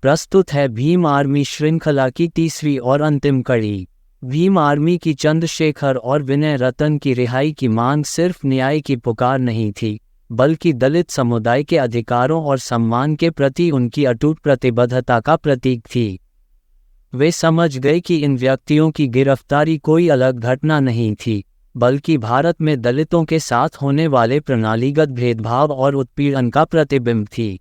प्रस्तुत है भीम आर्मी श्रृंखला की तीसरी और अंतिम कड़ी। भीम आर्मी की चंद्रशेखर और विनय रतन की रिहाई की मांग सिर्फ न्याय की पुकार नहीं थी, बल्कि दलित समुदाय के अधिकारों और सम्मान के प्रति उनकी अटूट प्रतिबद्धता का प्रतीक थी। वे समझ गए कि इन व्यक्तियों की गिरफ्तारी कोई अलग घटना नहीं थी, बल्कि भारत में दलितों के साथ होने वाले प्रणालीगत भेदभाव और उत्पीड़न का प्रतिबिंब थी।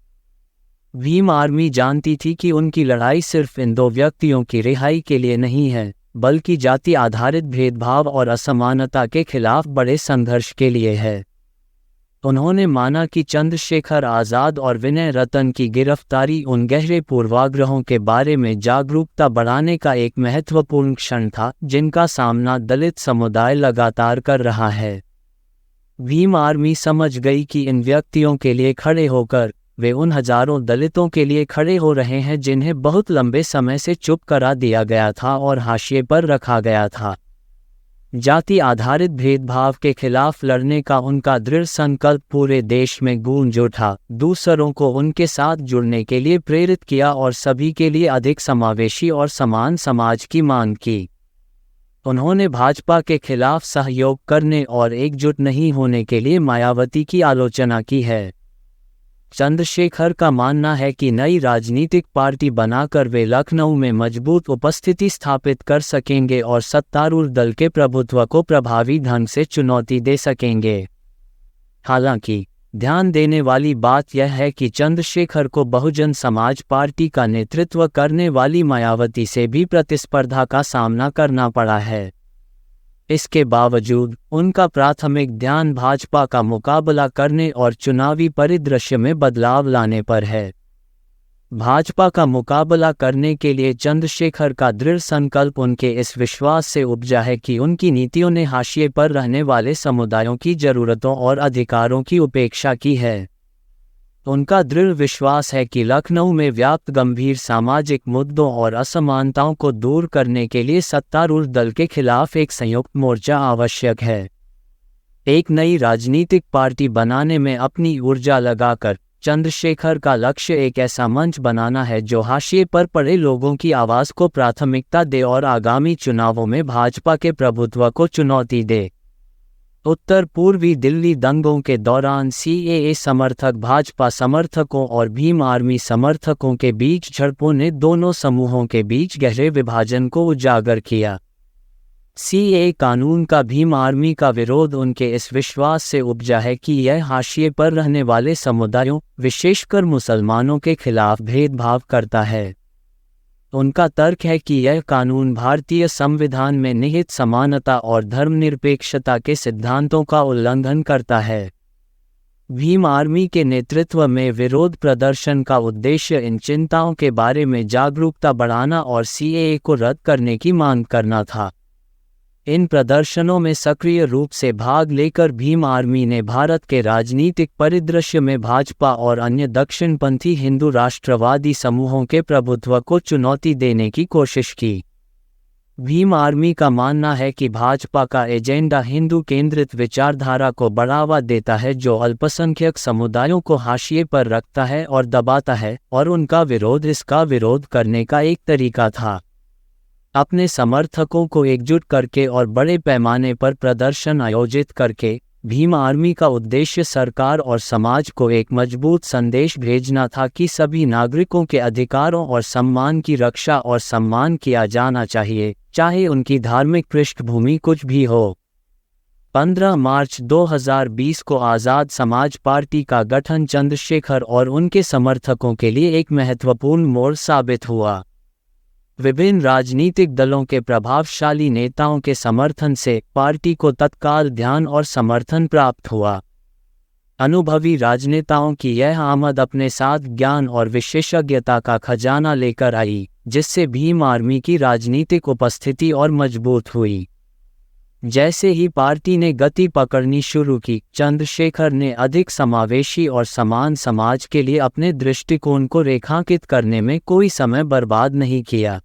भीम आर्मी जानती थी कि उनकी लड़ाई सिर्फ इन दो व्यक्तियों की रिहाई के लिए नहीं है, बल्कि जाति आधारित भेदभाव और असमानता के खिलाफ बड़े संघर्ष के लिए है। उन्होंने माना कि चंद्रशेखर आज़ाद और विनय रतन की गिरफ्तारी उन गहरे पूर्वाग्रहों के बारे में जागरूकता बढ़ाने का एक महत्वपूर्ण क्षण था, जिनका सामना दलित समुदाय लगातार कर रहा है। भीम आर्मी समझ गई कि इन व्यक्तियों के लिए खड़े होकर वे उन हजारों दलितों के लिए खड़े हो रहे हैं जिन्हें बहुत लंबे समय से चुप करा दिया गया था और हाशिए पर रखा गया था। जाति आधारित भेदभाव के खिलाफ लड़ने का उनका दृढ़ संकल्प पूरे देश में गूंज उठा, दूसरों को उनके साथ जुड़ने के लिए प्रेरित किया और सभी के लिए अधिक समावेशी और समान समाज की मांग की। उन्होंने भाजपा के खिलाफ सहयोग करने और एकजुट नहीं होने के लिए मायावती की आलोचना की है। चंद्रशेखर का मानना है कि नई राजनीतिक पार्टी बनाकर वे लखनऊ में मजबूत उपस्थिति स्थापित कर सकेंगे और सत्तारूढ़ दल के प्रभुत्व को प्रभावी ढंग से चुनौती दे सकेंगे। हालांकि ध्यान देने वाली बात यह है कि चंद्रशेखर को बहुजन समाज पार्टी का नेतृत्व करने वाली मायावती से भी प्रतिस्पर्धा का सामना करना पड़ा है। इसके बावजूद उनका प्राथमिक ध्यान भाजपा का मुकाबला करने और चुनावी परिदृश्य में बदलाव लाने पर है। भाजपा का मुकाबला करने के लिए चंद्रशेखर का दृढ़ संकल्प उनके इस विश्वास से उपजा है कि उनकी नीतियों ने हाशिए पर रहने वाले समुदायों की जरूरतों और अधिकारों की उपेक्षा की है। उनका दृढ़ विश्वास है कि लखनऊ में व्याप्त गंभीर सामाजिक मुद्दों और असमानताओं को दूर करने के लिए सत्तारूढ़ दल के खिलाफ एक संयुक्त मोर्चा आवश्यक है। एक नई राजनीतिक पार्टी बनाने में अपनी ऊर्जा लगाकर चंद्रशेखर का लक्ष्य एक ऐसा मंच बनाना है जो हाशिए पर पड़े लोगों की आवाज़ को प्राथमिकता दे और आगामी चुनावों में भाजपा के प्रभुत्व को चुनौती दे। उत्तर पूर्वी दिल्ली दंगों के दौरान सीएए समर्थक भाजपा समर्थकों और भीम आर्मी समर्थकों के बीच झड़पों ने दोनों समूहों के बीच गहरे विभाजन को उजागर किया। सीएए कानून का भीम आर्मी का विरोध उनके इस विश्वास से उपजा है कि यह हाशिए पर रहने वाले समुदायों, विशेषकर मुसलमानों के खिलाफ भेदभाव करता है। उनका तर्क है कि यह कानून भारतीय संविधान में निहित समानता और धर्मनिरपेक्षता के सिद्धांतों का उल्लंघन करता है। भीम आर्मी के नेतृत्व में विरोध प्रदर्शन का उद्देश्य इन चिंताओं के बारे में जागरूकता बढ़ाना और सीएए को रद्द करने की मांग करना था। इन प्रदर्शनों में सक्रिय रूप से भाग लेकर भीम आर्मी ने भारत के राजनीतिक परिदृश्य में भाजपा और अन्य दक्षिणपंथी हिंदू राष्ट्रवादी समूहों के प्रभुत्व को चुनौती देने की कोशिश की। भीम आर्मी का मानना है कि भाजपा का एजेंडा हिंदू केंद्रित विचारधारा को बढ़ावा देता है, जो अल्पसंख्यक समुदायों को हाशिए पर रखता है और दबाता है, और उनका विरोध इसका विरोध करने का एक तरीका था। अपने समर्थकों को एकजुट करके और बड़े पैमाने पर प्रदर्शन आयोजित करके भीम आर्मी का उद्देश्य सरकार और समाज को एक मजबूत संदेश भेजना था कि सभी नागरिकों के अधिकारों और सम्मान की रक्षा और सम्मान किया जाना चाहिए, चाहे उनकी धार्मिक पृष्ठभूमि कुछ भी हो। 15 मार्च 2020 को आज़ाद समाज पार्टी का गठन चंद्रशेखर और उनके समर्थकों के लिए एक महत्वपूर्ण मोड़ साबित हुआ। विभिन्न राजनीतिक दलों के प्रभावशाली नेताओं के समर्थन से पार्टी को तत्काल ध्यान और समर्थन प्राप्त हुआ। अनुभवी राजनेताओं की यह आमद अपने साथ ज्ञान और विशेषज्ञता का खजाना लेकर आई, जिससे भीम आर्मी की राजनीतिक उपस्थिति और मजबूत हुई। जैसे ही पार्टी ने गति पकड़नी शुरू की, चंद्रशेखर ने अधिक समावेशी और समान समाज के लिए अपने दृष्टिकोण को रेखांकित करने में कोई समय बर्बाद नहीं किया।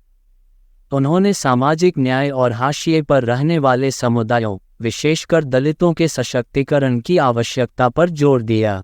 उन्होंने सामाजिक न्याय और हाशिए पर रहने वाले समुदायों, विशेषकर दलितों के सशक्तिकरण की आवश्यकता पर जोर दिया।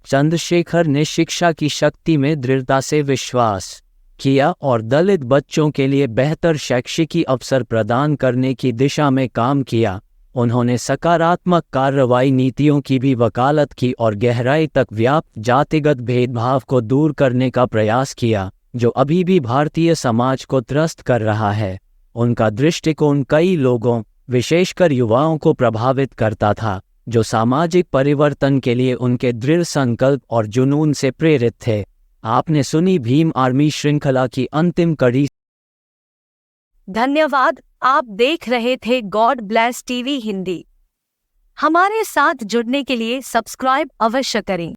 चंद्रशेखर ने शिक्षा की शक्ति में दृढ़ता से विश्वास किया और दलित बच्चों के लिए बेहतर शैक्षिक अवसर प्रदान करने की दिशा में काम किया। उन्होंने सकारात्मक कार्रवाई नीतियों की भी वकालत की और गहराई तक व्याप्त जातिगत भेदभाव को दूर करने का प्रयास किया, जो अभी भी भारतीय समाज को त्रस्त कर रहा है। उनका दृष्टिकोण कई लोगों, विशेषकर युवाओं को प्रभावित करता था, जो सामाजिक परिवर्तन के लिए उनके दृढ़ संकल्प और जुनून से प्रेरित थे। आपने सुनी भीम आर्मी श्रृंखला की अंतिम कड़ी। धन्यवाद। आप देख रहे थे गॉड ब्लेस टीवी हिंदी। हमारे साथ जुड़ने के लिए सब्सक्राइब अवश्य करें।